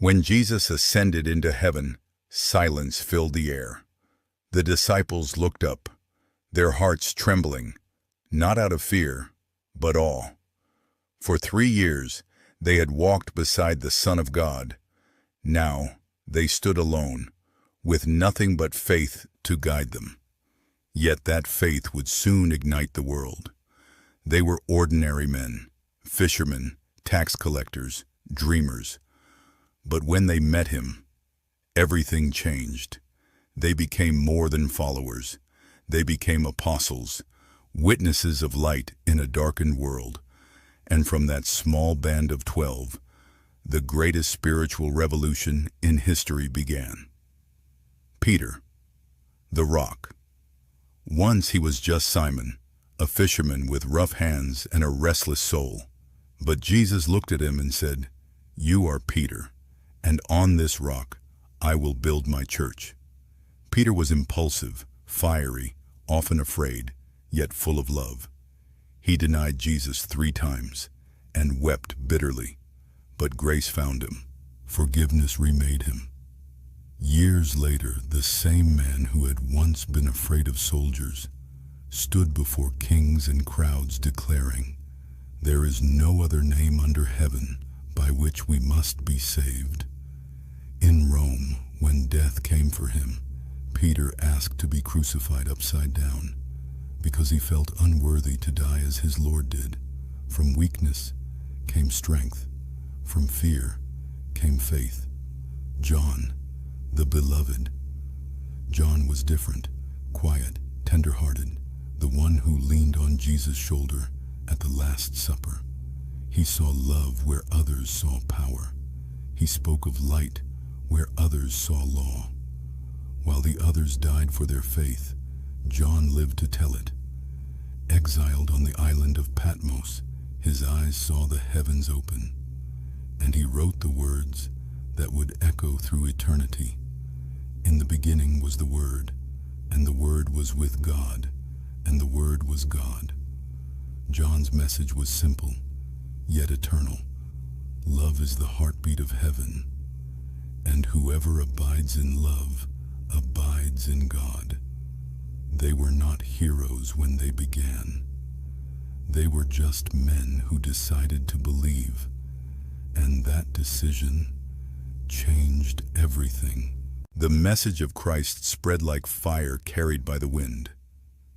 When Jesus ascended into heaven, silence filled the air. The disciples looked up, their hearts trembling, not out of fear, but awe. For 3 years they had walked beside the Son of God. Now they stood alone, with nothing but faith to guide them. Yet that faith would soon ignite the world. They were ordinary men, fishermen, tax collectors, dreamers. But when they met him, everything changed. They became more than followers. They became apostles, witnesses of light in a darkened world. And from that small band of 12, the greatest spiritual revolution in history began. Peter, the rock. Once he was just Simon, a fisherman with rough hands and a restless soul. But Jesus looked at him and said, "You are Peter, and on this rock I will build my church." Peter was impulsive, fiery, often afraid, yet full of love. He denied Jesus 3 times and wept bitterly, but grace found him. Forgiveness remade him. Years later, the same man who had once been afraid of soldiers stood before kings and crowds declaring, "There is no other name under heaven by which we must be saved." In Rome, when death came for him, Peter asked to be crucified upside down because he felt unworthy to die as his Lord did. From weakness came strength. From fear came faith. John, the beloved. John was different, quiet, tender-hearted, the one who leaned on Jesus' shoulder at the Last Supper. He saw love where others saw power. He spoke of light where others saw law. While the others died for their faith, John lived to tell it. Exiled on the island of Patmos, his eyes saw the heavens open, and he wrote the words that would echo through eternity. In the beginning was the Word, and the Word was with God, and the Word was God. John's message was simple, yet eternal. Love is the heartbeat of heaven, and whoever abides in love abides in God. They were not heroes when they began. They were just men who decided to believe, and that decision changed everything. The message of Christ spread like fire carried by the wind.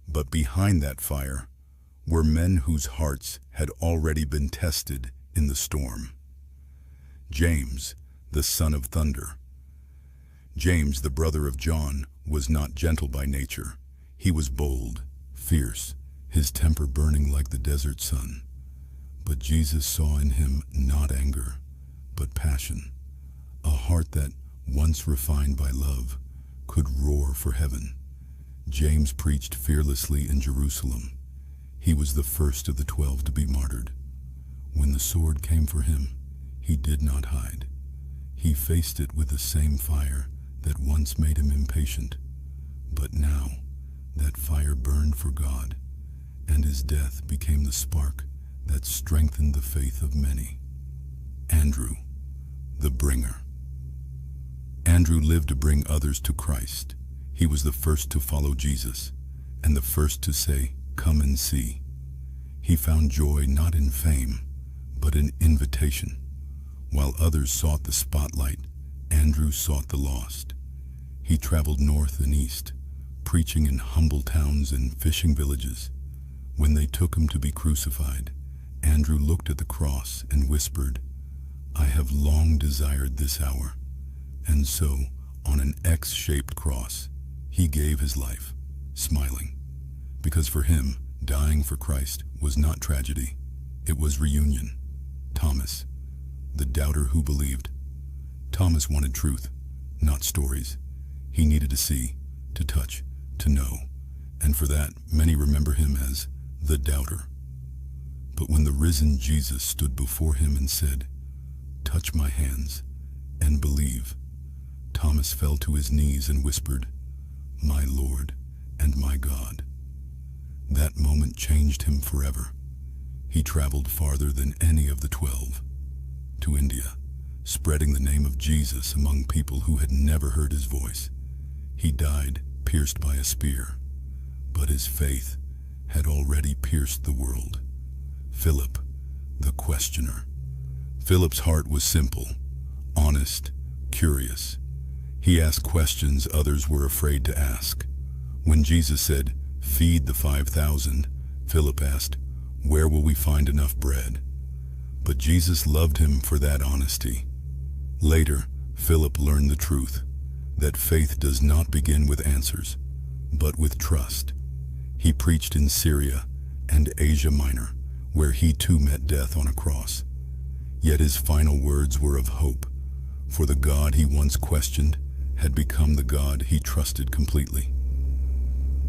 But behind that fire were men whose hearts had already been tested in the storm. James, the son of thunder. James, the brother of John, was not gentle by nature. He was bold, fierce, his temper burning like the desert sun. But Jesus saw in him not anger, but passion, a heart that, once refined by love, could roar for heaven. James preached fearlessly in Jerusalem. He was the first of the 12 to be martyred. When the sword came for him, he did not hide. He faced it with the same fire that once made him impatient. But now, that fire burned for God, and his death became the spark that strengthened the faith of many. Andrew, the bringer. Andrew lived to bring others to Christ. He was the first to follow Jesus, and the first to say, "Come and see." He found joy not in fame, but in invitation. While others sought the spotlight, Andrew sought the lost. He traveled north and east, preaching in humble towns and fishing villages. When they took him to be crucified, Andrew looked at the cross and whispered, "I have long desired this hour." And so, on an X-shaped cross, he gave his life, smiling. Because for him, dying for Christ was not tragedy, it was reunion. Thomas, the doubter who believed. Thomas wanted truth, not stories. He needed to see, to touch, to know, and for that, many remember him as the doubter. But when the risen Jesus stood before him and said, "Touch my hands and believe," Thomas fell to his knees and whispered, "My Lord and my God." That moment changed him forever. He traveled farther than any of the 12, to India, spreading the name of Jesus among people who had never heard his voice. He died pierced by a spear, but his faith had already pierced the world. Philip, the questioner. Philip's heart was simple, honest, curious. He asked questions others were afraid to ask. When Jesus said, "Feed the 5,000," Philip asked, "Where will we find enough bread?" But Jesus loved him for that honesty. Later, Philip learned the truth, that faith does not begin with answers, but with trust. He preached in Syria and Asia Minor, where he too met death on a cross. Yet his final words were of hope, for the God he once questioned had become the God he trusted completely.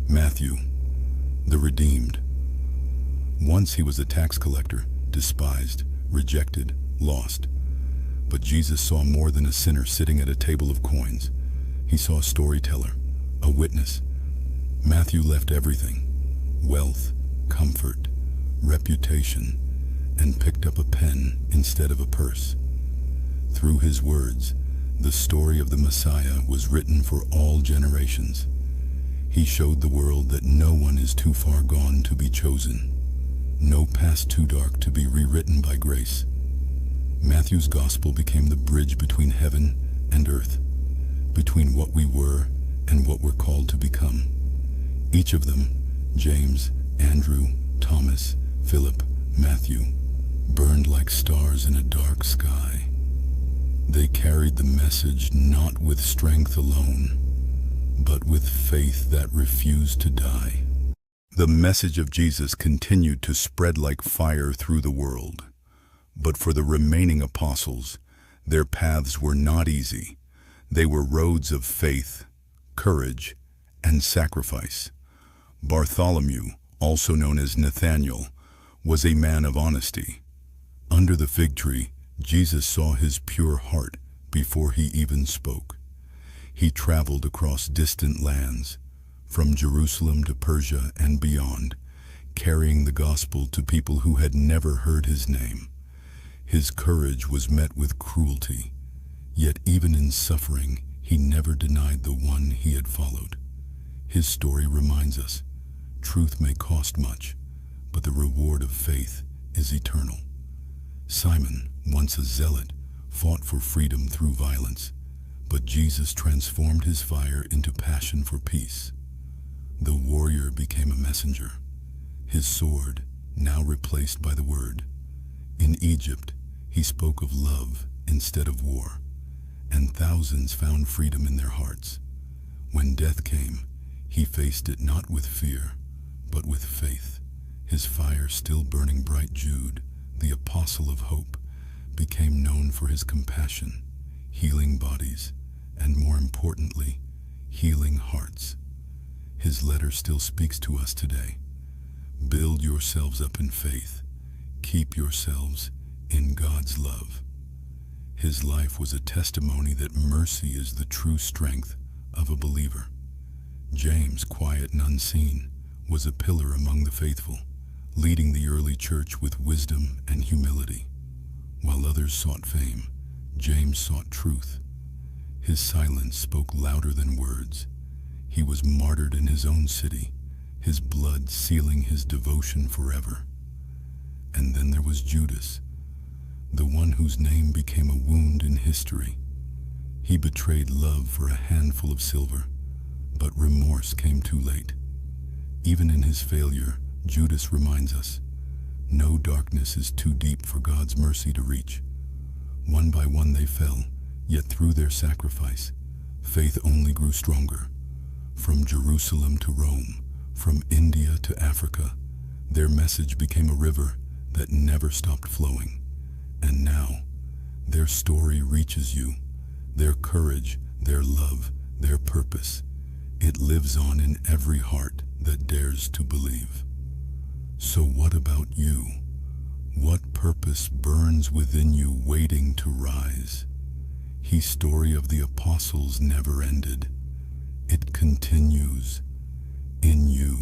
Matthew, the redeemed. Once he was a tax collector, despised, rejected, lost. But Jesus saw more than a sinner sitting at a table of coins. He saw a storyteller, a witness. Matthew left everything, wealth, comfort, reputation, and picked up a pen instead of a purse. Through his words, the story of the Messiah was written for all generations. He showed the world that no one is too far gone to be chosen, no past too dark to be rewritten by grace. Matthew's gospel became the bridge between heaven and earth, between what we were and what we're called to become. Each of them, James, Andrew, Thomas, Philip, Matthew, burned like stars in a dark sky. They carried the message not with strength alone, but with faith that refused to die. The message of Jesus continued to spread like fire through the world. But for the remaining apostles, their paths were not easy. They were roads of faith, courage, and sacrifice. Bartholomew, also known as Nathanael, was a man of honesty. Under the fig tree, Jesus saw his pure heart before he even spoke. He traveled across distant lands, from Jerusalem to Persia and beyond, carrying the gospel to people who had never heard his name. His courage was met with cruelty, yet even in suffering, he never denied the one he had followed. His story reminds us, truth may cost much, but the reward of faith is eternal. Simon, once a zealot, fought for freedom through violence, but Jesus transformed his fire into passion for peace. The warrior became a messenger, his sword now replaced by the word. In Egypt, he spoke of love instead of war, and thousands found freedom in their hearts. When death came, he faced it not with fear, but with faith. His fire still burning bright, Jude, the apostle of hope, became known for his compassion, healing bodies, and more importantly, healing hearts. His letter still speaks to us today. Build yourselves up in faith. Keep yourselves in God's love. His life was a testimony that mercy is the true strength of a believer. James, quiet and unseen, was a pillar among the faithful, leading the early church with wisdom and humility. While others sought fame, James sought truth. His silence spoke louder than words. He was martyred in his own city, his blood sealing his devotion forever. And then there was Judas, the one whose name became a wound in history. He betrayed love for a handful of silver, but remorse came too late. Even in his failure, Judas reminds us, no darkness is too deep for God's mercy to reach. One by one they fell, yet through their sacrifice, faith only grew stronger. From Jerusalem to Rome, from India to Africa, their message became a river that never stopped flowing. And now, their story reaches you, their courage, their love, their purpose. It lives on in every heart that dares to believe. So what about you? What purpose burns within you waiting to rise? His story of the apostles never ended. It continues in you.